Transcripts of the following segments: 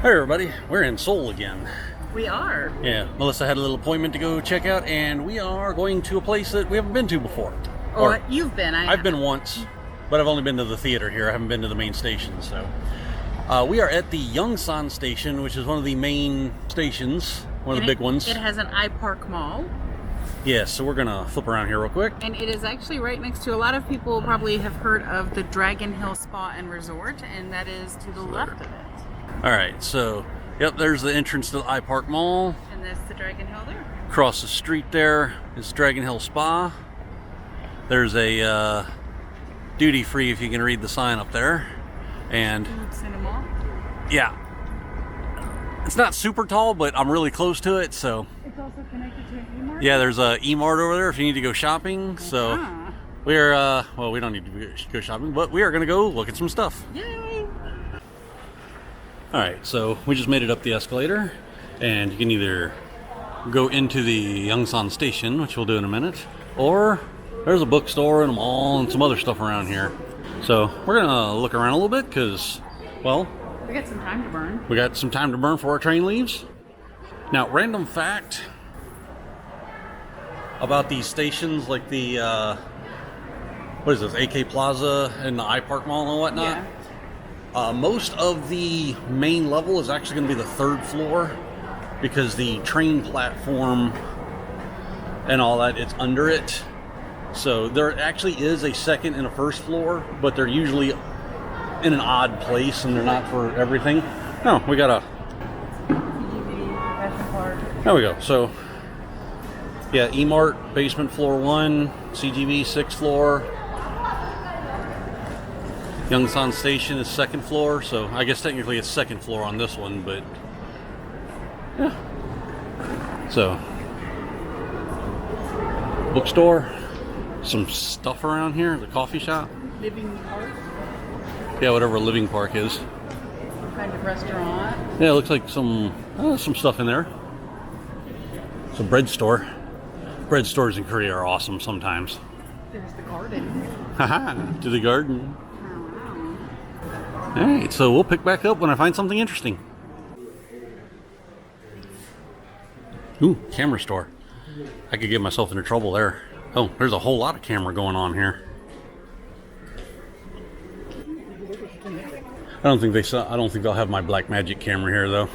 Hey everybody, we're in Seoul again. We are. Yeah, Melissa had a little appointment to go check out, and we are going to a place that we haven't been to before. Or you've been. I've been once, but I've only been to the theater here. I haven't been to the main station. So we are at the Yongsan station, which is one of the main stations, one of the big ones. It has an iPark mall. Yeah, so we're gonna flip around here real quick. And it is actually right next to, a lot of people probably have heard of the Dragon Hill Spa and Resort, and that is to the left of it. All right, so yep, there's the entrance to the iPark Mall. And that's the Dragon Hill there. Across the street there is Dragon Hill Spa. There's a duty free if you can read the sign up there. And Cinema. yeah, it's not super tall, but I'm really close to it, so. It's also connected to an E-Mart? Yeah, there's a E-Mart over there if you need to go shopping. So we're, well, we don't need to go shopping, but we are going to go look at some stuff. Yay! Alright, so we just made it up the escalator, and you can either go into the Yongsan station, which we'll do in a minute, or there's a bookstore and a mall and some other stuff around here. So we're going to look around a little bit because, well, We got some time to burn. we got some time to burn before our train leaves. Now, random fact about these stations, like the, what is this, AK Plaza and the iPark Mall and whatnot? Yeah. Most of the main level is actually going to be the third floor because the train platform and all that, it's under it. So there actually is a second and a first floor, but they're usually in an odd place and they're not for everything. No, we got a... There we go. So, yeah, E-Mart, basement floor 1, CGV, 6th floor. Yongsan Station is 2nd floor, so I guess technically it's 2nd floor on this one, but yeah. So, bookstore, some stuff around here, the coffee shop. Living Park. Yeah, whatever Living Park is. Kind of restaurant. Yeah, it looks like some stuff in there. It's a bread store. Bread stores in Korea are awesome sometimes. There's the garden. Haha, to the garden. Alright, so we'll pick back up when I find something interesting. Ooh, camera store. I could get myself into trouble there. Oh, there's a whole lot of camera going on here. I don't think they'll have my black magic camera here though.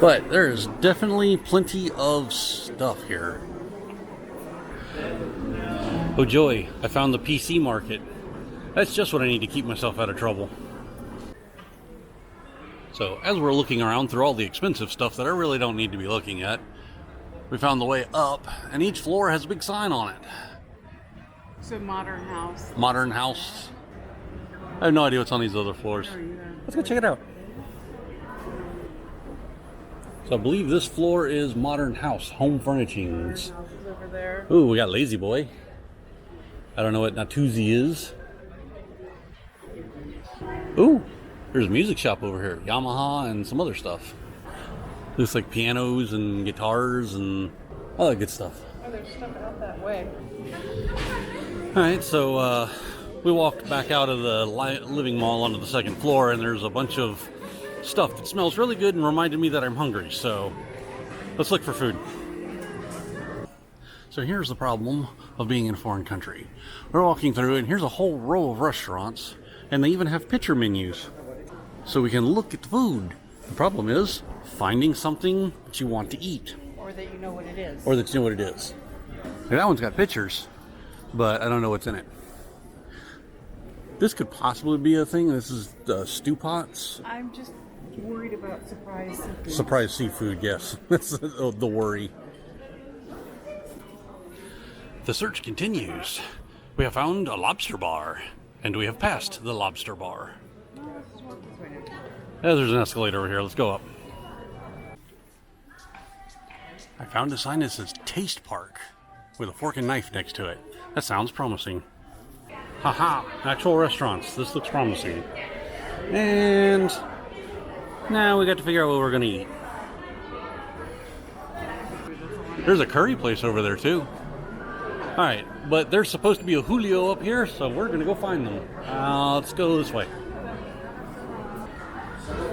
But there's definitely plenty of stuff here. Oh joy, I found the PC market. That's just what I need to keep myself out of trouble. So, as we're looking around through all the expensive stuff that I really don't need to be looking at, we found the way up, and each floor has a big sign on it. So modern house. Modern house. I have no idea what's on these other floors. Let's go check it out. So I believe this floor is modern house, home furnishings. Over there. Ooh, we got Lazy Boy. I don't know what Natuzzi is. Ooh, there's a music shop over here. Yamaha and some other stuff. Looks like pianos and guitars and all that good stuff. Oh, there's stuff out that way. Alright, so we walked back out of the living mall onto the 2nd floor, and there's a bunch of stuff that smells really good and reminded me that I'm hungry. So let's look for food. So here's the problem of being in a foreign country. We're walking through, and here's a whole row of restaurants, and they even have picture menus. So we can look at the food. The problem is finding something that you want to eat. Or that you know what it is. Or that you know what it is. And that one's got pictures, but I don't know what's in it. This could possibly be a thing. This is stew pots. I'm just worried about surprise seafood. Surprise seafood, yes. That's the worry. The search continues. We have found a lobster bar, and we have passed the lobster bar. Yeah, there's an escalator over here. Let's go up. I found a sign that says Taste Park with a fork and knife next to it. That sounds promising. Haha, actual restaurants. This looks promising. And now we got to figure out what we're going to eat. There's a curry place over there too. Alright, but there's supposed to be a Julio up here, so we're going to go find them. Let's go this way.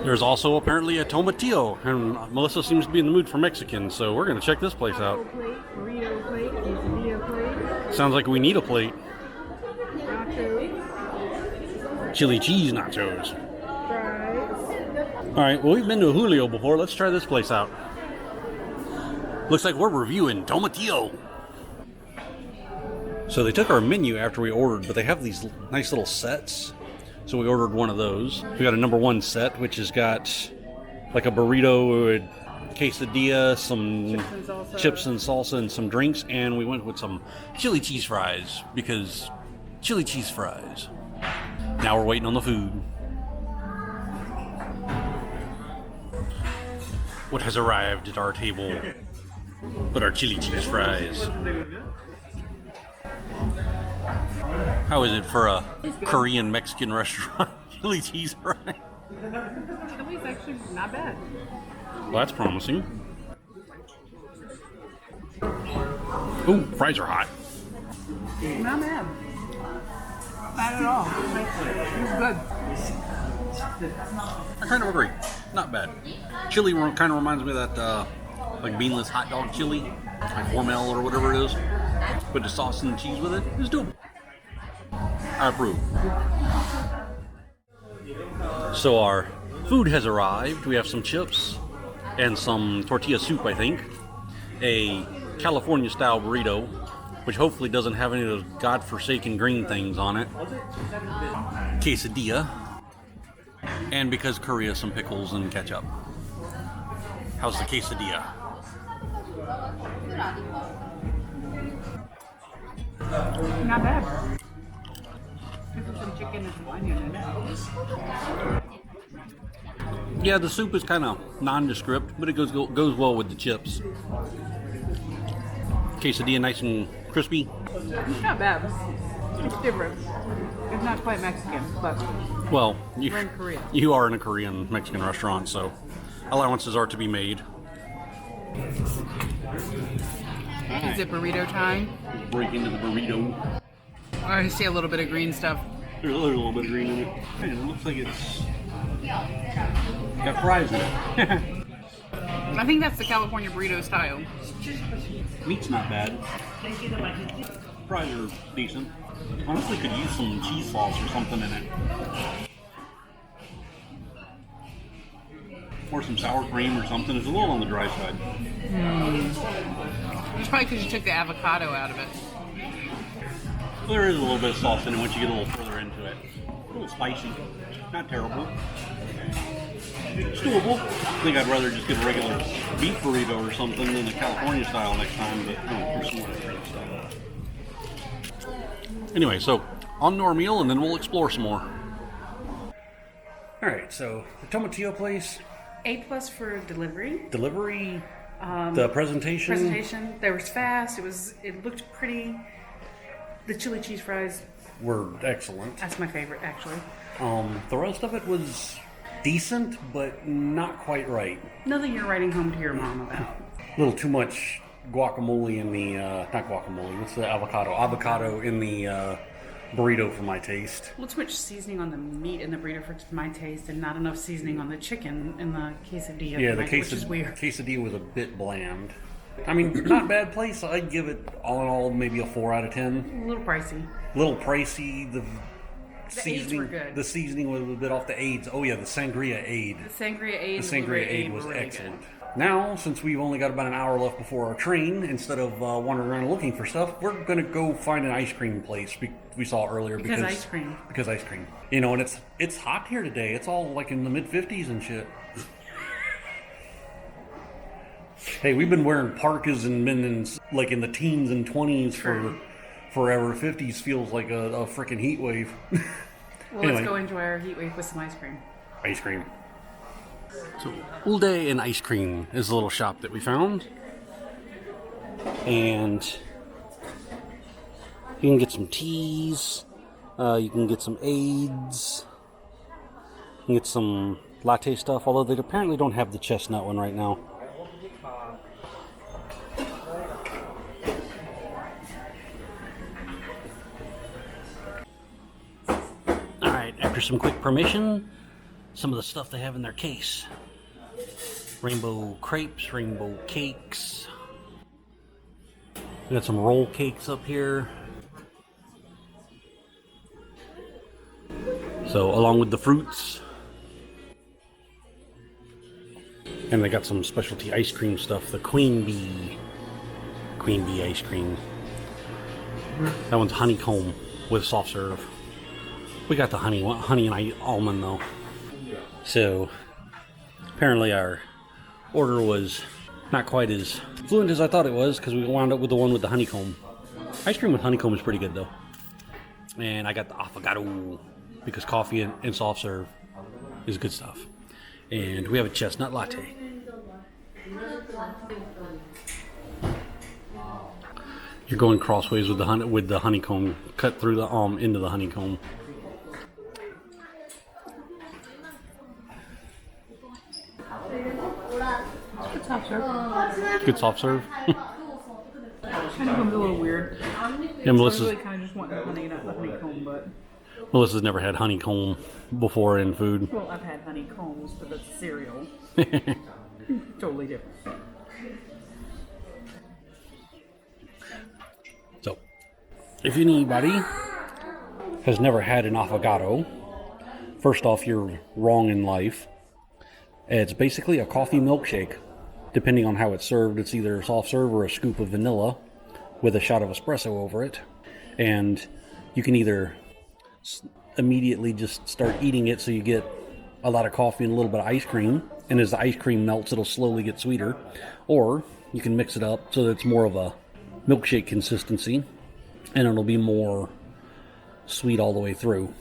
There's also apparently a tomatillo, and Melissa seems to be in the mood for Mexican, so we're going to check this place out. Plate, burrito plate, quesadilla plate, Sounds like we need a plate. nachos, Chili cheese nachos. fries. Alright, well, we've been to Julio before. Let's try this place out. Looks like we're reviewing tomatillo. So they took our menu after we ordered, but they have these nice little sets. So we ordered one of those. We got a number one set, which has got like a burrito, a quesadilla, some chips and salsa, and some drinks. And we went with some chili cheese fries, because chili cheese fries. Now we're waiting on the food. What has arrived at our table but our chili cheese fries. How is it for a Korean Mexican restaurant? Chili cheese fries. Chili's actually not bad. Well, that's promising. Ooh, fries are hot. Not bad. Bad at all. It's good. I kind of agree. Not bad. Chili kind of reminds me of that like beanless hot dog chili, like Hormel or whatever it is. Put the sauce and the cheese with it. It's doable. I approve. So our food has arrived. We have some chips and some tortilla soup, I think. A California style burrito, which hopefully doesn't have any of those godforsaken green things on it. Quesadilla. And because Korea, some pickles and ketchup. How's the quesadilla? Not bad. This is some chicken and some onion in it. Yeah, the soup is kind of nondescript, but it goes well with the chips. Quesadilla nice and crispy. It's not bad. It's different. It's not quite Mexican, but Well, we're in Korea. you are in a Korean Mexican restaurant, so allowances are to be made. Is it burrito time? Break into the burrito. I see a little bit of green stuff. There's a little bit of green in it. Man, it looks like it's got fries in it. I think that's the California burrito style. Meat's not bad. Fries are decent. Honestly, could use some cheese sauce or something in it. Or some sour cream or something. It's a little on the dry side. It's probably because you took the avocado out of it. There is a little bit of sauce in it once you get a little further into it. A little spicy. Not terrible. It's doable. I think I'd rather just get a regular beef burrito or something than the California style next time, but for some more different stuff. Anyway, so on to our meal and then we'll explore some more. Alright, so the tomatillo place. A+ for delivery. Delivery, the presentation. There was fast. It looked pretty. The chili cheese fries were excellent. That's my favorite, actually. The rest of it was decent, but not quite right. Nothing you're writing home to your mom about. A little too much guacamole in the not guacamole. What's the avocado? Avocado in the burrito for my taste. Well, too much seasoning on the meat in the burrito for my taste, and not enough seasoning on the chicken in the quesadilla. Yeah, which is weird. Quesadilla was a bit bland. I mean, not a bad place. I'd give it all in all maybe a 4 out of 10. A little pricey. A little pricey. The seasoning, seasoning, were good. The seasoning was a bit off the aids. Oh yeah, the sangria aid. The sangria aid. The sangria aid was really excellent. Good. Now, since we've only got about an hour left before our train, instead of wandering around looking for stuff, we're going to go find an ice cream place we saw earlier. Because ice cream. Because ice cream. You know, and it's hot here today. It's all like in the mid-50s and shit. Hey, we've been wearing parkas and been in the teens and 20s for forever. 50s feels like a freaking heat wave. Well, anyway. Let's go enjoy our heat wave with some ice cream. Ice cream. So, All Day and Ice Cream is a little shop that we found. And you can get some teas. You can get some aids. You can get some latte stuff, although they apparently don't have the chestnut one right now. Alright, after some quick permission, some of the stuff they have in their case. Rainbow crepes, rainbow cakes. We got some roll cakes up here. So along with the fruits. And they got some specialty ice cream stuff. The Queen Bee ice cream. That one's honeycomb with soft serve. We got the honey and almond though. So apparently our order was not quite as fluent as I thought it was, because we wound up with the one with the honeycomb. Ice cream with honeycomb is pretty good though. And I got the affogato because coffee and soft serve is good stuff. And we have a chestnut latte. You're going crossways with the honeycomb, cut through the into the honeycomb. Good soft serve. Good soft serve. Honeycomb's a little weird. Yeah, Melissa's, I really kind of just want the honey, not the honeycomb, but... Melissa's never had honeycomb before in food. Well, I've had honeycombs, but that's cereal. Totally different. So, if anybody has never had an affogato, first off, you're wrong in life. It's basically a coffee milkshake. Depending on how it's served, it's either a soft serve or a scoop of vanilla with a shot of espresso over it. And you can either immediately just start eating it so you get a lot of coffee and a little bit of ice cream. And as the ice cream melts, it'll slowly get sweeter. Or you can mix it up so that it's more of a milkshake consistency. And it'll be more sweet all the way through.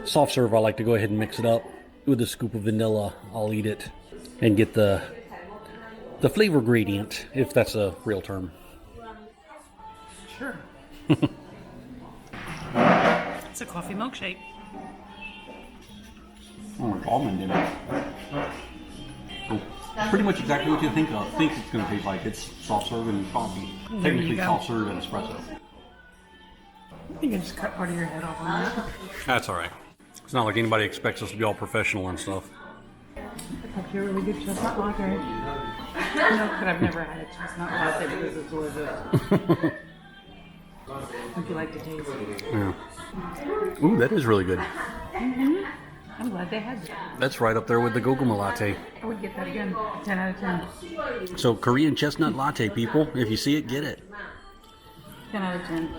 Soft serve, I like to go ahead and mix it up with a scoop of vanilla. I'll eat it and get the flavor gradient, if that's a real term. Sure. It's a coffee milkshake. Oh, like almond in it. Oh, pretty much exactly what you think it's going to taste like. It's soft serve and coffee. Technically soft serve and espresso. You can just cut part of your head off on that. That's alright. It's not like anybody expects us to be all professional and stuff. That's a really good chestnut latte. No, but I've never had a chestnut latte because it's delicious. Would you like to taste it? Yeah. Ooh, that is really good. Mm-hmm. I'm glad they had that. That's right up there with the Goguma latte. I would get that again. 10 out of 10. So, Korean chestnut latte, people. If you see it, get it. 10 out of 10.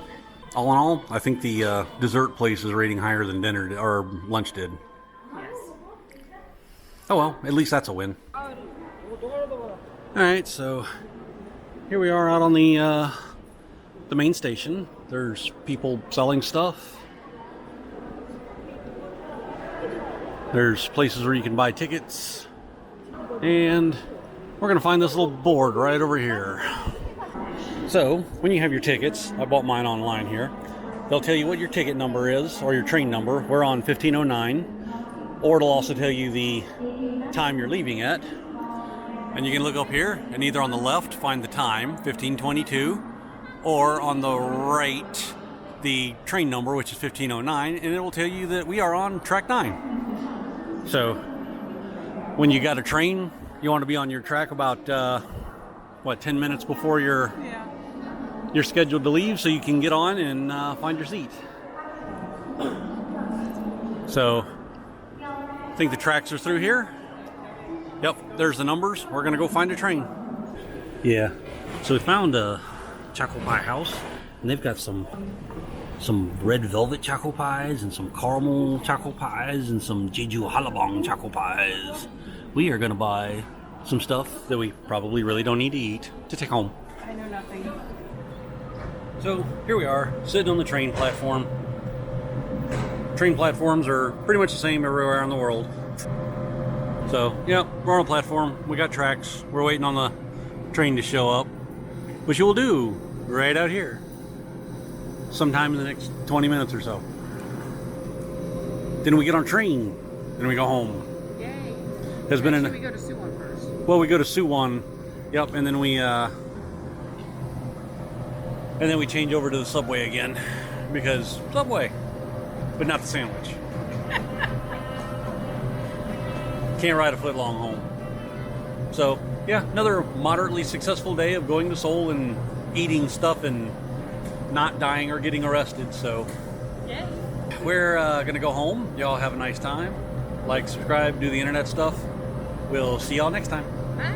All in all, I think the dessert place is rating higher than dinner or lunch did. Yes. Oh well, at least that's a win. Alright, so here we are out on the main station. There's people selling stuff. There's places where you can buy tickets. And we're going to find this little board right over here. So, when you have your tickets, I bought mine online here, they'll tell you what your ticket number is, or your train number. We're on 1509, or it'll also tell you the time you're leaving at. And you can look up here, and either on the left, find the time, 1522, or on the right, the train number, which is 1509, and it will tell you that we are on track 9. So, when you got a train, you want to be on your track about, 10 minutes before you're scheduled to leave, so you can get on and find your seat. So, I think the tracks are through here. Yep, there's the numbers. We're gonna go find a train. Yeah, so we found a choco pie house, and they've got some red velvet choco pies and some caramel choco pies and some Jeju halabong choco pies. We are gonna buy some stuff that we probably really don't need to eat to take home. I know nothing. So here we are, sitting on the train platform. Train platforms are pretty much the same everywhere in the world. So, yeah, we're on a platform. We got tracks. We're waiting on the train to show up, which you will do right out here sometime in the next 20 minutes or so. Then we get on a train and we go home. Yay. There's been we go to Suwon first. Well, we go to Suwon. Yep, and then we change over to the subway again, because subway, but not the sandwich. can't ride a foot long home. So yeah, another moderately successful day of going to Seoul and eating stuff and not dying or getting arrested. So Yeah. we're gonna go home. Y'all have a nice time. Like, subscribe, do the internet stuff. We'll see y'all next time. Bye.